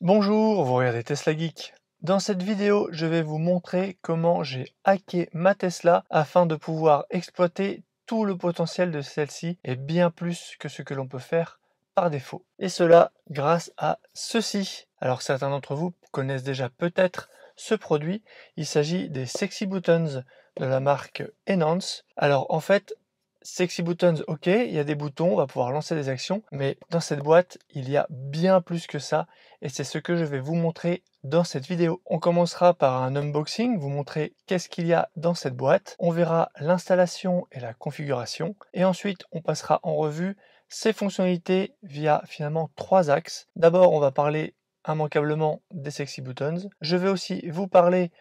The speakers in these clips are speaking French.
Bonjour, vous regardez Tesla Geek. Dans cette vidéo, je vais vous montrer comment j'ai hacké ma Tesla afin de pouvoir exploiter tout le potentiel de celle-ci et bien plus que ce que l'on peut faire par défaut. Et cela grâce à ceci. Alors certains d'entre vous connaissent déjà peut-être ce produit. Il s'agit des Sexy Buttons de la marque Enhance. Alors en fait, Sexy Buttons, ok, il y a des boutons, on va pouvoir lancer des actions, mais dans cette boîte, il y a bien plus que ça, et c'est ce que je vais vous montrer dans cette vidéo. On commencera par un unboxing, vous montrer qu'est-ce qu'il y a dans cette boîte, on verra l'installation et la configuration, et ensuite on passera en revue ses fonctionnalités via finalement 3 axes. D'abord, on va parler immanquablement des Sexy Buttons. Je vais aussi vous parler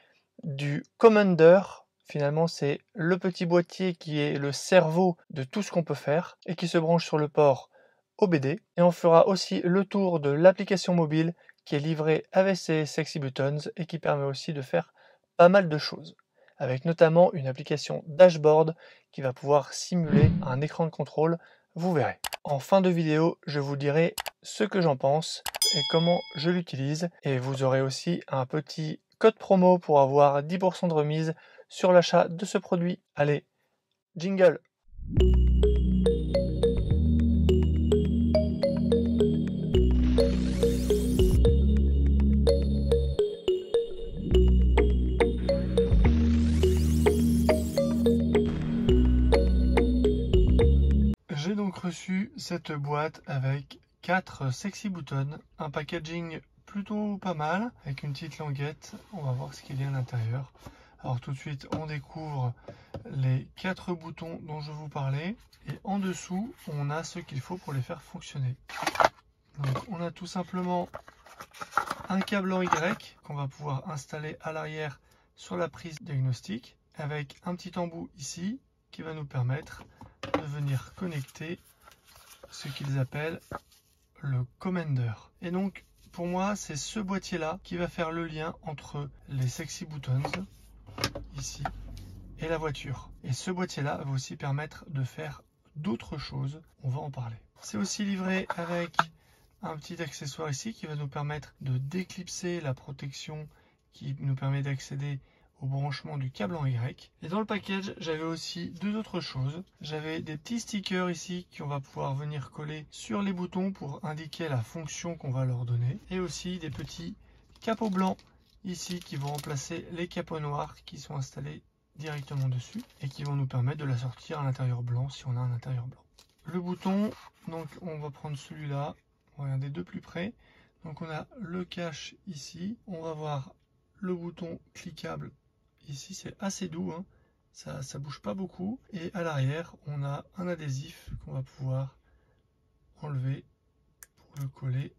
du Commander. Finalement, c'est le petit boîtier qui est le cerveau de tout ce qu'on peut faire et qui se branche sur le port OBD. Et on fera aussi le tour de l'application mobile qui est livrée avec ces Sexy Buttons et qui permet aussi de faire pas mal de choses. Avec notamment une application dashboard qui va pouvoir simuler un écran de contrôle, vous verrez. En fin de vidéo, je vous dirai ce que j'en pense et comment je l'utilise. Et vous aurez aussi un petit code promo pour avoir 10% de remise sur l'achat de ce produit. Allez, jingle! J'ai donc reçu cette boîte avec 4 Sexy Buttons, un packaging plutôt pas mal, avec une petite languette. On va voir ce qu'il y a à l'intérieur. Alors tout de suite, on découvre les 4 boutons dont je vous parlais. Et en dessous, on a ce qu'il faut pour les faire fonctionner. Donc on a tout simplement un câble en Y qu'on va pouvoir installer à l'arrière sur la prise diagnostic, avec un petit embout ici qui va nous permettre de venir connecter ce qu'ils appellent le Commander. Et donc pour moi, c'est ce boîtier là qui va faire le lien entre les Sexy Buttons ici et la voiture. Et ce boîtier là va aussi permettre de faire d'autres choses, on va en parler. C'est aussi livré avec un petit accessoire ici qui va nous permettre de déclipser la protection qui nous permet d'accéder au branchement du câble en Y. Et dans le package, j'avais aussi deux autres choses. J'avais des petits stickers ici qu'on va pouvoir venir coller sur les boutons pour indiquer la fonction qu'on va leur donner. Et aussi des petits capots blancs ici qui vont remplacer les capots noirs qui sont installés directement dessus et qui vont nous permettre de la sortir à l'intérieur blanc si on a un intérieur blanc. Le bouton, donc on va prendre celui-là, regardez de plus près. Donc on a le cache ici, on va voir le bouton cliquable ici, c'est assez doux, hein. Ça bouge pas beaucoup. Et à l'arrière, on a un adhésif qu'on va pouvoir enlever pour le coller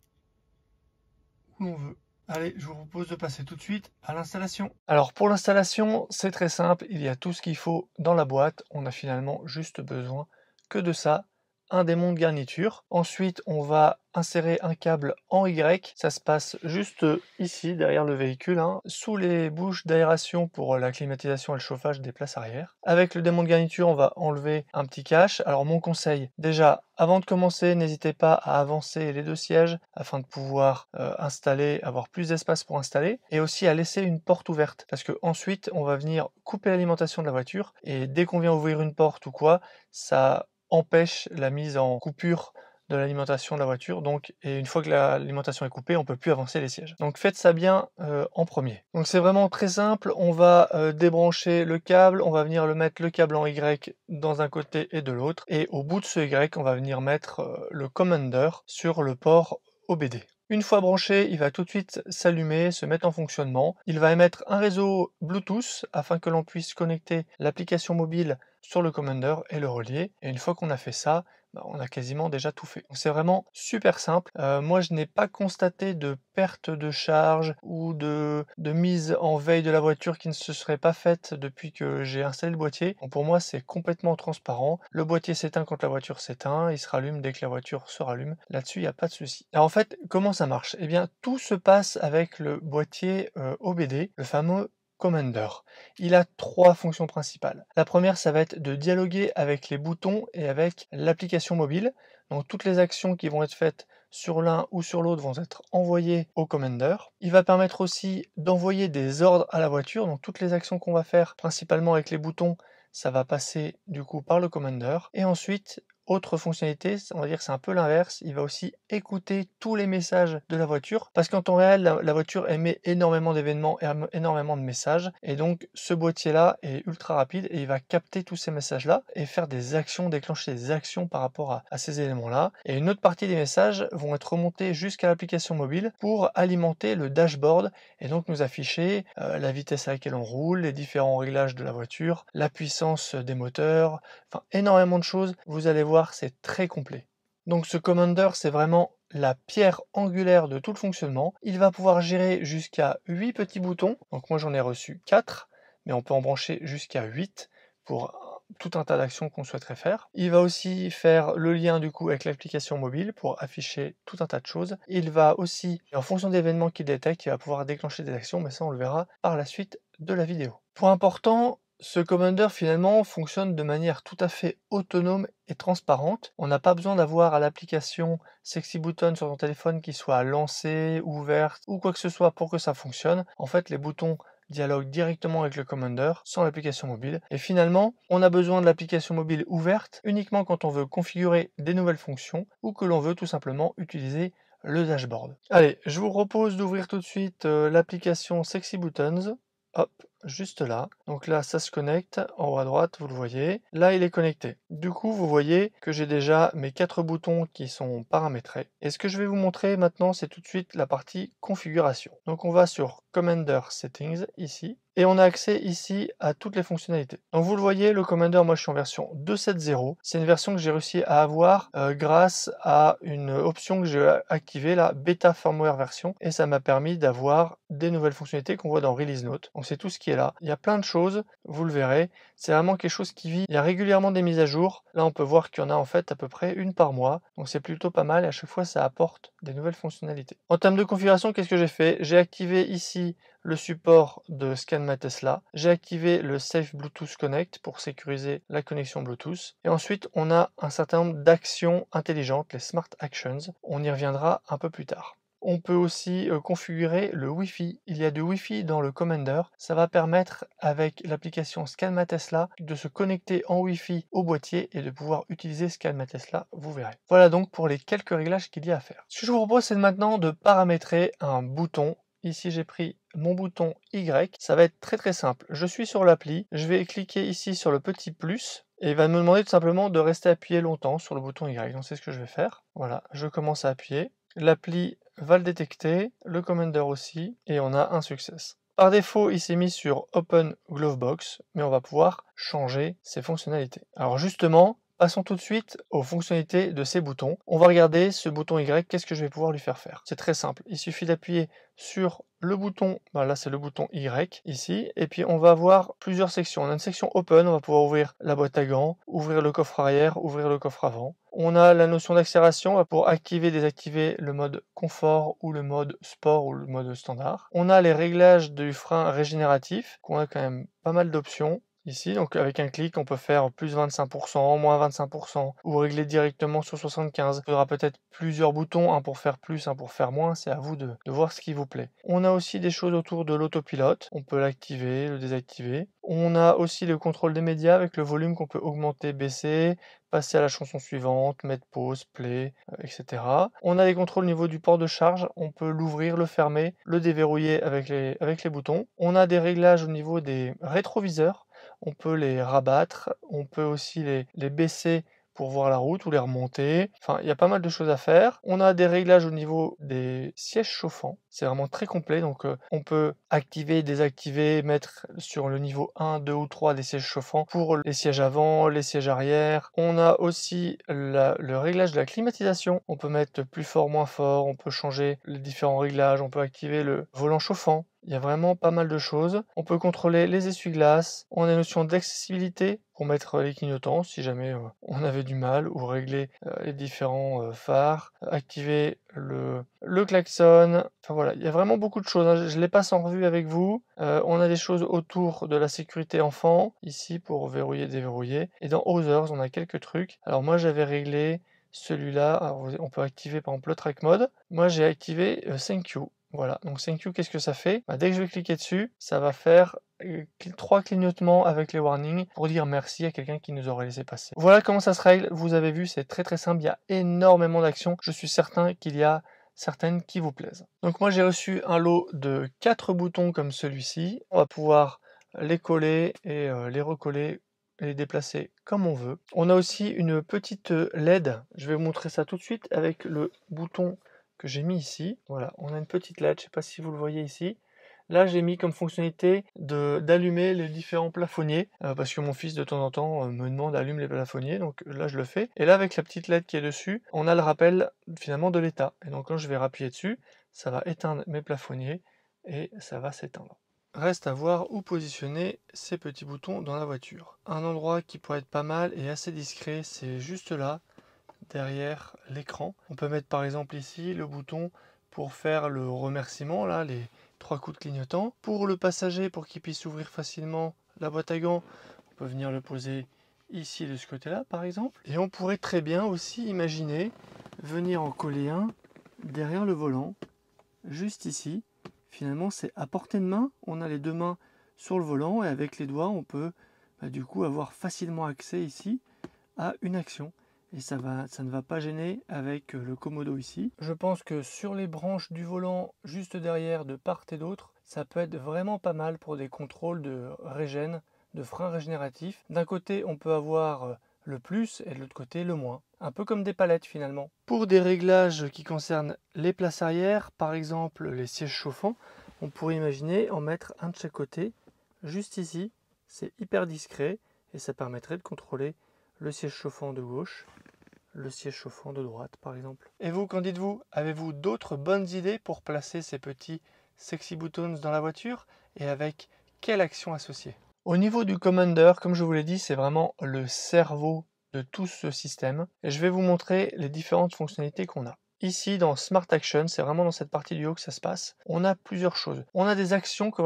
où l'on veut. Allez, je vous propose de passer tout de suite à l'installation. Alors pour l'installation, c'est très simple, il y a tout ce qu'il faut dans la boîte. On a finalement juste besoin que de ça, un démon de garniture. Ensuite, on va insérer un câble en Y. Ça se passe juste ici, derrière le véhicule, hein, sous les bouches d'aération pour la climatisation et le chauffage des places arrière. Avec le démon de garniture, on va enlever un petit cache. Alors mon conseil, déjà, avant de commencer, n'hésitez pas à avancer les deux sièges afin de pouvoir installer, avoir plus d'espace pour installer, et aussi à laisser une porte ouverte, parce que ensuite, on va venir couper l'alimentation de la voiture, et dès qu'on vient ouvrir une porte ou quoi, ça empêche la mise en coupure de l'alimentation de la voiture, donc, et une fois que l'alimentation est coupée, on peut plus avancer les sièges. Donc faites ça bien en premier. Donc c'est vraiment très simple, on va débrancher le câble, on va venir mettre le câble en Y dans un côté et de l'autre, et au bout de ce Y, on va venir mettre le Commander sur le port OBD. Une fois branché, il va tout de suite s'allumer, se mettre en fonctionnement. Il va émettre un réseau Bluetooth afin que l'on puisse connecter l'application mobile sur le Commander et le relier. Et une fois qu'on a fait ça, on a quasiment déjà tout fait. C'est vraiment super simple. Moi, je n'ai pas constaté de perte de charge ou de mise en veille de la voiture qui ne se serait pas faite depuis que j'ai installé le boîtier. Donc pour moi, c'est complètement transparent. Le boîtier s'éteint quand la voiture s'éteint, il se rallume dès que la voiture se rallume. Là-dessus, il n'y a pas de souci. Alors en fait, comment ça marche? Eh bien, tout se passe avec le boîtier OBD, le fameux Commander. Il a 3 fonctions principales. La première, ça va être de dialoguer avec les boutons et avec l'application mobile. Donc toutes les actions qui vont être faites sur l'un ou sur l'autre vont être envoyés au commander. Il va permettre aussi d'envoyer des ordres à la voiture, donc toutes les actions qu'on va faire, principalement avec les boutons, ça va passer du coup par le commander. Et ensuite, autre fonctionnalité, on va dire que c'est un peu l'inverse, il va aussi écouter tous les messages de la voiture, parce qu'en temps réel, la voiture émet énormément d'événements et énormément de messages, et donc ce boîtier-là est ultra rapide et il va capter tous ces messages-là et faire des actions, déclencher des actions par rapport à ces éléments-là. Et une autre partie des messages vont être remontés jusqu'à l'application mobile pour alimenter le dashboard et donc nous afficher la vitesse à laquelle on roule, les différents réglages de la voiture, la puissance des moteurs, enfin énormément de choses. Vous allez voir, c'est très complet. Donc ce commander, c'est vraiment la pierre angulaire de tout le fonctionnement. Il va pouvoir gérer jusqu'à 8 petits boutons. Donc moi j'en ai reçu 4, mais on peut en brancher jusqu'à 8 pour tout un tas d'actions qu'on souhaiterait faire. Il va aussi faire le lien du coup avec l'application mobile pour afficher tout un tas de choses. Il va aussi, en fonction des événements qu'il détecte, il va pouvoir déclencher des actions, mais ça on le verra par la suite de la vidéo. Point important, ce commander finalement fonctionne de manière tout à fait autonome et transparente. On n'a pas besoin d'avoir à l'application Sexy Button sur ton téléphone qui soit lancée, ouverte ou quoi que ce soit pour que ça fonctionne. En fait, les boutons dialoguent directement avec le commander sans l'application mobile. Et finalement, on a besoin de l'application mobile ouverte uniquement quand on veut configurer des nouvelles fonctions ou que l'on veut tout simplement utiliser le dashboard. Allez, je vous propose d'ouvrir tout de suite l'application Sexy Buttons. Hop, juste là. Donc là, ça se connecte en haut à droite, vous le voyez. Là, il est connecté. Du coup, vous voyez que j'ai déjà mes 4 boutons qui sont paramétrés. Et ce que je vais vous montrer maintenant, c'est tout de suite la partie configuration. Donc on va sur Commander Settings ici. Et on a accès ici à toutes les fonctionnalités. Donc vous le voyez, le Commander, moi je suis en version 2.7.0. C'est une version que j'ai réussi à avoir grâce à une option que j'ai activée, la Beta Firmware version. Et ça m'a permis d'avoir des nouvelles fonctionnalités qu'on voit dans Release Note. Donc c'est tout ce qui est là. Il y a plein de choses, vous le verrez. C'est vraiment quelque chose qui vit. Il y a régulièrement des mises à jour. Là on peut voir qu'il y en a en fait à peu près une par mois. Donc c'est plutôt pas mal et à chaque fois ça apporte des nouvelles fonctionnalités. En termes de configuration, qu'est-ce que j'ai fait? J'ai activé ici le support de ScanMa Tesla. J'ai activé le Safe Bluetooth Connect pour sécuriser la connexion Bluetooth. Et ensuite, on a un certain nombre d'actions intelligentes, les Smart Actions. On y reviendra un peu plus tard. On peut aussi configurer le Wi-Fi. Il y a du Wi-Fi dans le Commander. Ça va permettre, avec l'application ScanMa Tesla, de se connecter en Wi-Fi au boîtier et de pouvoir utiliser ScanMa Tesla, vous verrez. Voilà donc pour les quelques réglages qu'il y a à faire. Ce que je vous propose, c'est maintenant de paramétrer un bouton. Ici, j'ai pris mon bouton Y. Ça va être très très simple. Je suis sur l'appli. Je vais cliquer ici sur le petit plus. Et il va me demander tout simplement de rester appuyé longtemps sur le bouton Y. Donc c'est ce que je vais faire. Voilà, je commence à appuyer. L'appli va le détecter, le Commander aussi, et on a un success. Par défaut, il s'est mis sur Open Glovebox, mais on va pouvoir changer ses fonctionnalités. Alors justement, passons tout de suite aux fonctionnalités de ces boutons. On va regarder ce bouton Y, qu'est-ce que je vais pouvoir lui faire faire. C'est très simple, il suffit d'appuyer sur le bouton, là c'est le bouton Y ici, et puis on va avoir plusieurs sections. On a une section Open, on va pouvoir ouvrir la boîte à gants, ouvrir le coffre arrière, ouvrir le coffre avant. On a la notion d'accélération pour activer, désactiver le mode confort ou le mode sport ou le mode standard. On a les réglages du frein régénératif, qu'on a quand même pas mal d'options. Ici, donc avec un clic, on peut faire plus 25%, moins 25%, ou régler directement sur 75. Il faudra peut-être plusieurs boutons, un pour faire plus, un pour faire moins, c'est à vous de voir ce qui vous plaît. On a aussi des choses autour de l'autopilote, on peut l'activer, le désactiver. On a aussi le contrôle des médias avec le volume qu'on peut augmenter, baisser, passer à la chanson suivante, mettre pause, play, etc. On a les contrôles au niveau du port de charge, on peut l'ouvrir, le fermer, le déverrouiller avec les boutons. On a des réglages au niveau des rétroviseurs, on peut les rabattre, on peut aussi les baisser pour voir la route ou les remonter. Enfin, il y a pas mal de choses à faire. On a des réglages au niveau des sièges chauffants. C'est vraiment très complet. Donc, on peut activer, désactiver, mettre sur le niveau 1, 2 ou 3 des sièges chauffants pour les sièges avant, les sièges arrière. On a aussi le réglage de la climatisation. On peut mettre plus fort, moins fort. On peut changer les différents réglages. On peut activer le volant chauffant. Il y a vraiment pas mal de choses. On peut contrôler les essuie-glaces. On a une notion d'accessibilité pour mettre les clignotants si jamais on avait du mal, ou régler les différents phares, activer le klaxon. Enfin voilà, il y a vraiment beaucoup de choses, hein. Je les passe en revue avec vous. On a des choses autour de la sécurité enfant, ici pour verrouiller, déverrouiller. Et dans Others, on a quelques trucs. Alors moi j'avais réglé Celui-là, on peut activer par exemple le track mode. Moi j'ai activé Thank you. Voilà, donc Thank you, qu'est-ce que ça fait? Dès que je vais cliquer dessus, ça va faire 3 clignotements avec les warnings pour dire merci à quelqu'un qui nous aurait laissé passer. Voilà comment ça se règle. Vous avez vu, c'est très simple. Il y a énormément d'actions. Je suis certain qu'il y a certaines qui vous plaisent. Donc moi j'ai reçu un lot de 4 boutons comme celui-ci. On va pouvoir les coller et les recoller et les déplacer comme on veut. On a aussi une petite LED. Je vais vous montrer ça tout de suite avec le bouton que j'ai mis ici. Voilà, on a une petite LED, je ne sais pas si vous le voyez ici. Là, j'ai mis comme fonctionnalité d'allumer les différents plafonniers, parce que mon fils, de temps en temps, me demande d'allumer les plafonniers, donc là, je le fais. Et là, avec la petite LED qui est dessus, on a le rappel, finalement, de l'état. Et donc, quand je vais appuyer dessus, ça va éteindre mes plafonniers, et ça va s'éteindre. Reste à voir où positionner ces petits boutons dans la voiture. Un endroit qui pourrait être pas mal et assez discret, c'est juste là, derrière l'écran. On peut mettre par exemple ici le bouton pour faire le remerciement, là, les 3 coups de clignotant. Pour le passager, pour qu'il puisse ouvrir facilement la boîte à gants, on peut venir le poser ici de ce côté-là par exemple. Et on pourrait très bien aussi imaginer venir en coller un derrière le volant, juste ici. Finalement, c'est à portée de main. On a les 2 mains sur le volant et avec les doigts, on peut du coup avoir facilement accès ici à une action. Et ça ne va pas gêner avec le commodo ici. Je pense que sur les branches du volant, juste derrière, de part et d'autre, ça peut être vraiment pas mal pour des contrôles de régène, de frein régénératif. D'un côté, on peut avoir le plus et de l'autre côté, le moins. Un peu comme des palettes finalement. Pour des réglages qui concernent les places arrière, par exemple les sièges chauffants, on pourrait imaginer en mettre un de chaque côté, juste ici. C'est hyper discret et ça permettrait de contrôler le siège chauffant de gauche, le siège chauffant de droite par exemple. Et vous, qu'en dites-vous? Avez-vous d'autres bonnes idées pour placer ces petits sexy buttons dans la voiture et avec quelle action associée? Au niveau du Commander, comme je vous l'ai dit, c'est vraiment le cerveau de tout ce système. Et je vais vous montrer les différentes fonctionnalités qu'on a. Ici, dans Smart Action, c'est vraiment dans cette partie du haut que ça se passe. On a plusieurs choses. On a des actions que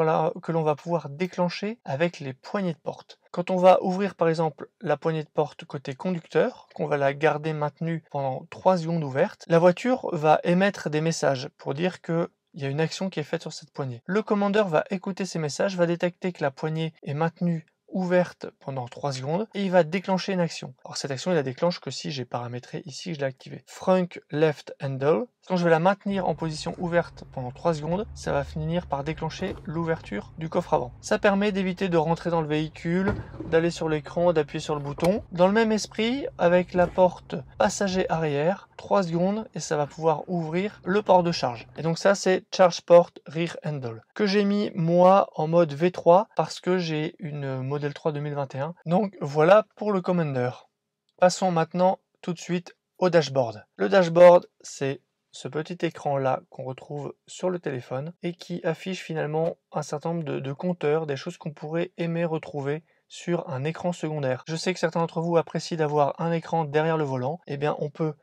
l'on va pouvoir déclencher avec les poignées de porte. Quand on va ouvrir par exemple la poignée de porte côté conducteur, qu'on va la garder maintenue pendant 3 secondes ouverte, la voiture va émettre des messages pour dire que il y a une action qui est faite sur cette poignée. Le commandeur va écouter ces messages, va détecter que la poignée est maintenue ouverte pendant 3 secondes et il va déclencher une action. Alors cette action, il la déclenche que si j'ai paramétré ici que je l'ai activé. Frunk Left Handle. Quand je vais la maintenir en position ouverte pendant 3 secondes, ça va finir par déclencher l'ouverture du coffre avant. Ça permet d'éviter de rentrer dans le véhicule, d'aller sur l'écran, d'appuyer sur le bouton. Dans le même esprit, avec la porte passager arrière, 3 secondes et ça va pouvoir ouvrir le port de charge. Et donc ça, c'est Charge Port Rear Handle, que j'ai mis moi en mode V3 parce que j'ai une Model 3 2021. Donc voilà pour le Commander. Passons maintenant tout de suite au dashboard. Le dashboard, c'est ce petit écran là qu'on retrouve sur le téléphone et qui affiche finalement un certain nombre de compteurs, des choses qu'on pourrait aimer retrouver sur un écran secondaire. Je sais que certains d'entre vous apprécient d'avoir un écran derrière le volant. Eh bien, on peut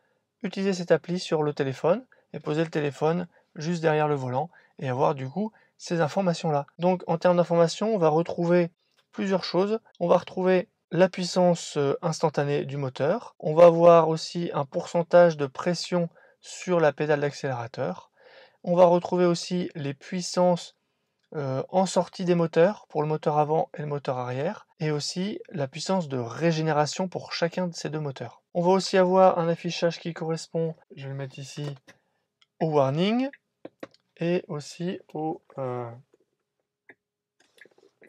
utiliser cette appli sur le téléphone et poser le téléphone juste derrière le volant et avoir du coup ces informations là. Donc en termes d'informations, on va retrouver plusieurs choses. On va retrouver la puissance instantanée du moteur. On va avoir aussi un pourcentage de pression sur la pédale d'accélérateur. On va retrouver aussi les puissances en sortie des moteurs pour le moteur avant et le moteur arrière, et aussi la puissance de régénération pour chacun de ces deux moteurs. On va aussi avoir un affichage qui correspond, je vais le mettre ici, au warning et aussi au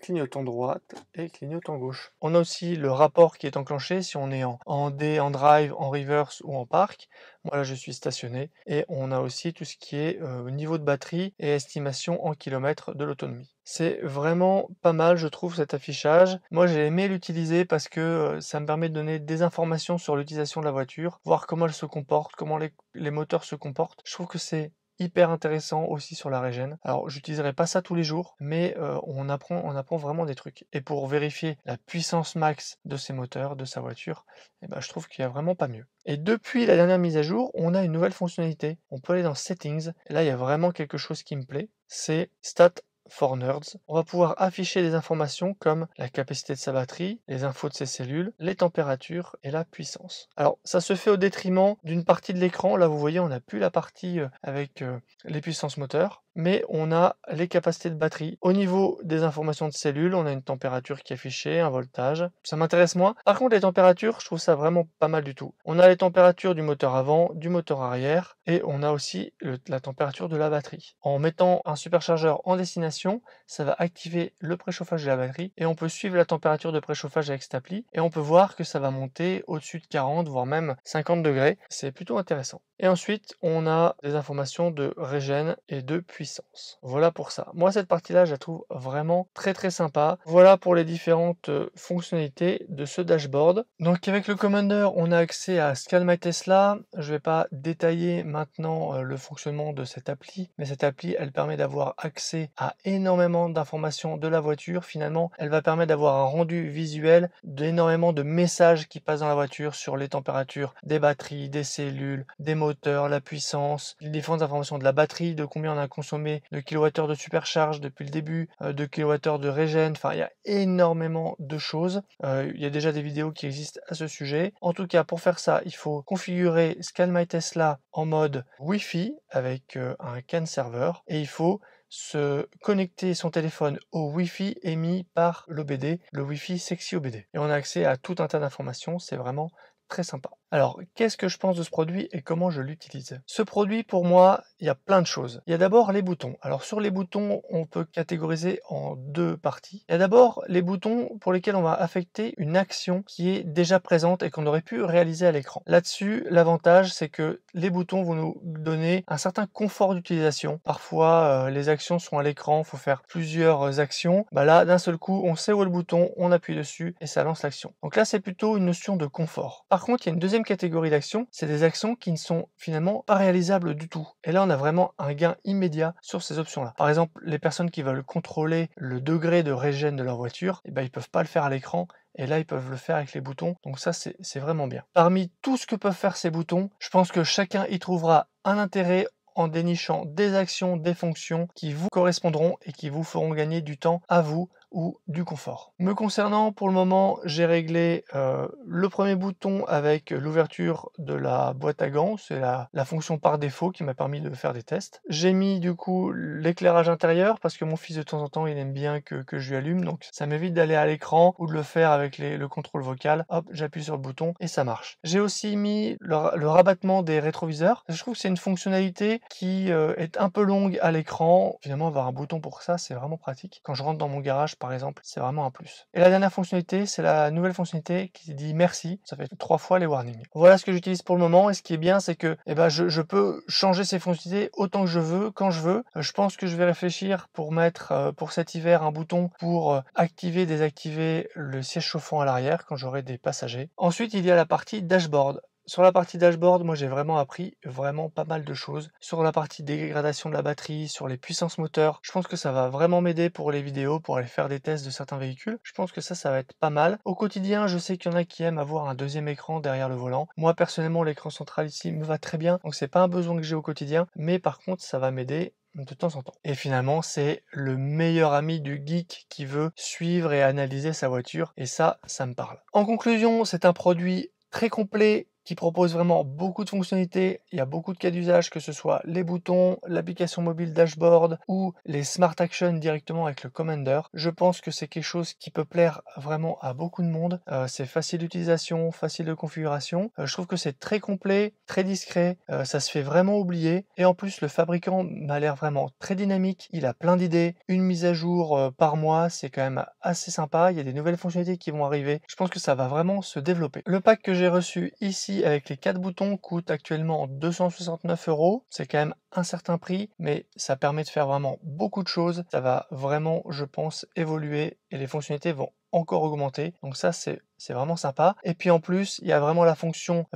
clignotant droite et clignotant gauche. On a aussi le rapport qui est enclenché si on est en D, en drive, en reverse ou en park. Moi là je suis stationné. Et on a aussi tout ce qui est niveau de batterie et estimation en kilomètres de l'autonomie. C'est vraiment pas mal je trouve cet affichage. Moi j'ai aimé l'utiliser parce que ça me permet de donner des informations sur l'utilisation de la voiture, voir comment elle se comporte, comment les moteurs se comportent. Je trouve que c'est hyper intéressant aussi sur la régène. Alors j'utiliserai pas ça tous les jours, mais on apprend vraiment des trucs. Et pour vérifier la puissance max de ces moteurs, de sa voiture, eh ben, je trouve qu'il y a vraiment pas mieux. Et depuis la dernière mise à jour, on a une nouvelle fonctionnalité. On peut aller dans Settings, et là il y a vraiment quelque chose qui me plaît, c'est Stat for Nerds. On va pouvoir afficher des informations comme la capacité de sa batterie, les infos de ses cellules, les températures et la puissance. Alors ça se fait au détriment d'une partie de l'écran. Là vous voyez on n'a plus la partie avec les puissances moteurs, mais on a les capacités de batterie. Au niveau des informations de cellules, on a une température qui est affichée, un voltage. Ça m'intéresse moins. Par contre, les températures, je trouve ça vraiment pas mal du tout. On a les températures du moteur avant, du moteur arrière, et on a aussi la température de la batterie. En mettant un superchargeur en destination, ça va activer le préchauffage de la batterie, et on peut suivre la température de préchauffage avec cette appli, et on peut voir que ça va monter au-dessus de 40, voire même 50 degrés. C'est plutôt intéressant. Et ensuite, on a des informations de régène et de puissance. Voilà pour ça. Moi, cette partie-là, je la trouve vraiment très très sympa. Voilà pour les différentes fonctionnalités de ce dashboard. Donc avec le Commander, on a accès à Scale My Tesla. Je ne vais pas détailler maintenant le fonctionnement de cette appli, mais cette appli, elle permet d'avoir accès à énormément d'informations de la voiture. Finalement, elle va permettre d'avoir un rendu visuel d'énormément de messages qui passent dans la voiture sur les températures des batteries, des cellules, des moteurs, la puissance, les différentes informations de la batterie, de combien on a consommé de kilowattheures de supercharge depuis le début, de kilowattheures de régène. Enfin, il y a énormément de choses. Il y a déjà des vidéos qui existent à ce sujet. En tout cas, pour faire ça, il faut configurer Scale My Tesla en mode Wi-Fi avec un CAN serveur et il faut se connecter son téléphone au Wi-Fi émis par l'OBD, le Wi-Fi Sexy OBD. Et on a accès à tout un tas d'informations, c'est vraiment très sympa. Alors, qu'est-ce que je pense de ce produit et comment je l'utilise? Ce produit, pour moi, il y a plein de choses. Il y a d'abord les boutons. Alors, sur les boutons, on peut catégoriser en deux parties. Il y a d'abord les boutons pour lesquels on va affecter une action qui est déjà présente et qu'on aurait pu réaliser à l'écran. Là-dessus, l'avantage, c'est que les boutons vont nous donner un certain confort d'utilisation. Parfois, les actions sont à l'écran, il faut faire plusieurs actions. Là, d'un seul coup, on sait où est le bouton, on appuie dessus et ça lance l'action. Donc là, c'est plutôt une notion de confort. Par contre, il y a une deuxième catégorie d'actions, c'est des actions qui ne sont finalement pas réalisables du tout. Et là, on a vraiment un gain immédiat sur ces options-là. Par exemple, les personnes qui veulent contrôler le degré de régène de leur voiture, ils ne peuvent pas le faire à l'écran. Et là, ils peuvent le faire avec les boutons. Donc ça, c'est vraiment bien. Parmi tout ce que peuvent faire ces boutons, je pense que chacun y trouvera un intérêt en dénichant des actions, des fonctions qui vous correspondront et qui vous feront gagner du temps à vous ou du confort. Me concernant, pour le moment, j'ai réglé le premier bouton avec l'ouverture de la boîte à gants. C'est la fonction par défaut qui m'a permis de faire des tests. J'ai mis du coup l'éclairage intérieur parce que mon fils de temps en temps il aime bien que je lui allume, donc ça m'évite d'aller à l'écran ou de le faire avec le contrôle vocal. Hop, j'appuie sur le bouton et ça marche. J'ai aussi mis le rabattement des rétroviseurs. Je trouve que c'est une fonctionnalité qui est un peu longue à l'écran. Finalement, avoir un bouton pour ça, c'est vraiment pratique. Quand je rentre dans mon garage, par exemple, c'est vraiment un plus. Et la dernière fonctionnalité, c'est la nouvelle fonctionnalité qui dit merci. Ça fait 3 fois les warnings. Voilà ce que j'utilise pour le moment. Et ce qui est bien, c'est que je peux changer ces fonctionnalités autant que je veux, quand je veux. Je pense que je vais réfléchir pour mettre pour cet hiver un bouton pour activer, désactiver le siège chauffant à l'arrière quand j'aurai des passagers. Ensuite, il y a la partie dashboard. Sur la partie dashboard, moi j'ai vraiment appris vraiment pas mal de choses. Sur la partie dégradation de la batterie, sur les puissances moteurs, je pense que ça va vraiment m'aider pour les vidéos, pour aller faire des tests de certains véhicules. Je pense que ça va être pas mal. Au quotidien, je sais qu'il y en a qui aiment avoir un deuxième écran derrière le volant. Moi personnellement, l'écran central ici me va très bien, donc c'est pas un besoin que j'ai au quotidien, mais par contre ça va m'aider de temps en temps. Et finalement, c'est le meilleur ami du geek qui veut suivre et analyser sa voiture, et ça me parle. En conclusion, c'est un produit très complet qui propose vraiment beaucoup de fonctionnalités. Il y a beaucoup de cas d'usage, que ce soit les boutons, l'application mobile dashboard ou les Smart Actions directement avec le Commander. Je pense que c'est quelque chose qui peut plaire vraiment à beaucoup de monde. C'est facile d'utilisation, facile de configuration. Je trouve que c'est très complet, très discret. Ça se fait vraiment oublier. Et en plus, le fabricant m'a l'air vraiment très dynamique. Il a plein d'idées. Une mise à jour par mois, c'est quand même assez sympa. Il y a des nouvelles fonctionnalités qui vont arriver. Je pense que ça va vraiment se développer. Le pack que j'ai reçu ici avec les 4 boutons coûte actuellement 269 €. C'est quand même un certain prix, mais ça permet de faire vraiment beaucoup de choses. Ça va vraiment, je pense, évoluer et les fonctionnalités vont encore augmenter. Donc ça, c'est vraiment sympa. Et puis en plus, il y a vraiment la fonction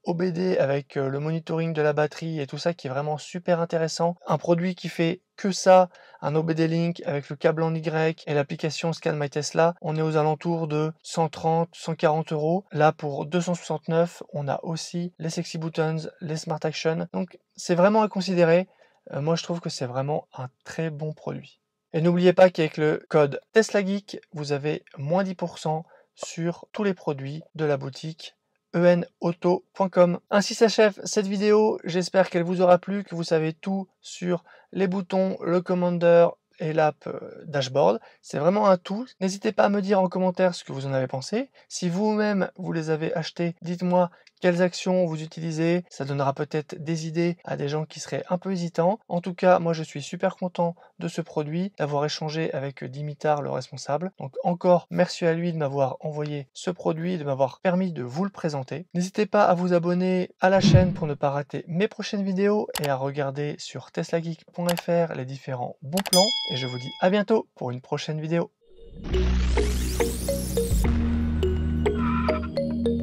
OBD avec le monitoring de la batterie et tout ça qui est vraiment super intéressant. Un produit qui fait que ça, un OBD Link avec le câble en Y et l'application Scan My Tesla, on est aux alentours de 130, 140 €. Là, pour 269, on a aussi les Sexy Buttons, les Smart Action. Donc c'est vraiment à considérer. Moi, je trouve que c'est vraiment un très bon produit. Et n'oubliez pas qu'avec le code TeslaGeek, vous avez moins 10% sur tous les produits de la boutique enauto.com. Ainsi s'achève cette vidéo, j'espère qu'elle vous aura plu, que vous savez tout sur les boutons, le commander et l'app dashboard. C'est vraiment un tout. N'hésitez pas à me dire en commentaire ce que vous en avez pensé. Si vous-même vous les avez achetés, dites-moi quelles actions vous utilisez. Ça donnera peut-être des idées à des gens qui seraient un peu hésitants. En tout cas, moi je suis super content de ce produit, d'avoir échangé avec Dimitar, le responsable. Donc encore merci à lui de m'avoir envoyé ce produit, de m'avoir permis de vous le présenter. N'hésitez pas à vous abonner à la chaîne pour ne pas rater mes prochaines vidéos et à regarder sur teslageek.fr les différents bons plans. Et je vous dis à bientôt pour une prochaine vidéo.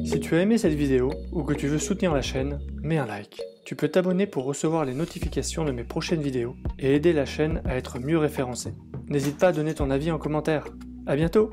Si tu as aimé cette vidéo ou que tu veux soutenir la chaîne, mets un like. Tu peux t'abonner pour recevoir les notifications de mes prochaines vidéos et aider la chaîne à être mieux référencée. N'hésite pas à donner ton avis en commentaire. À bientôt!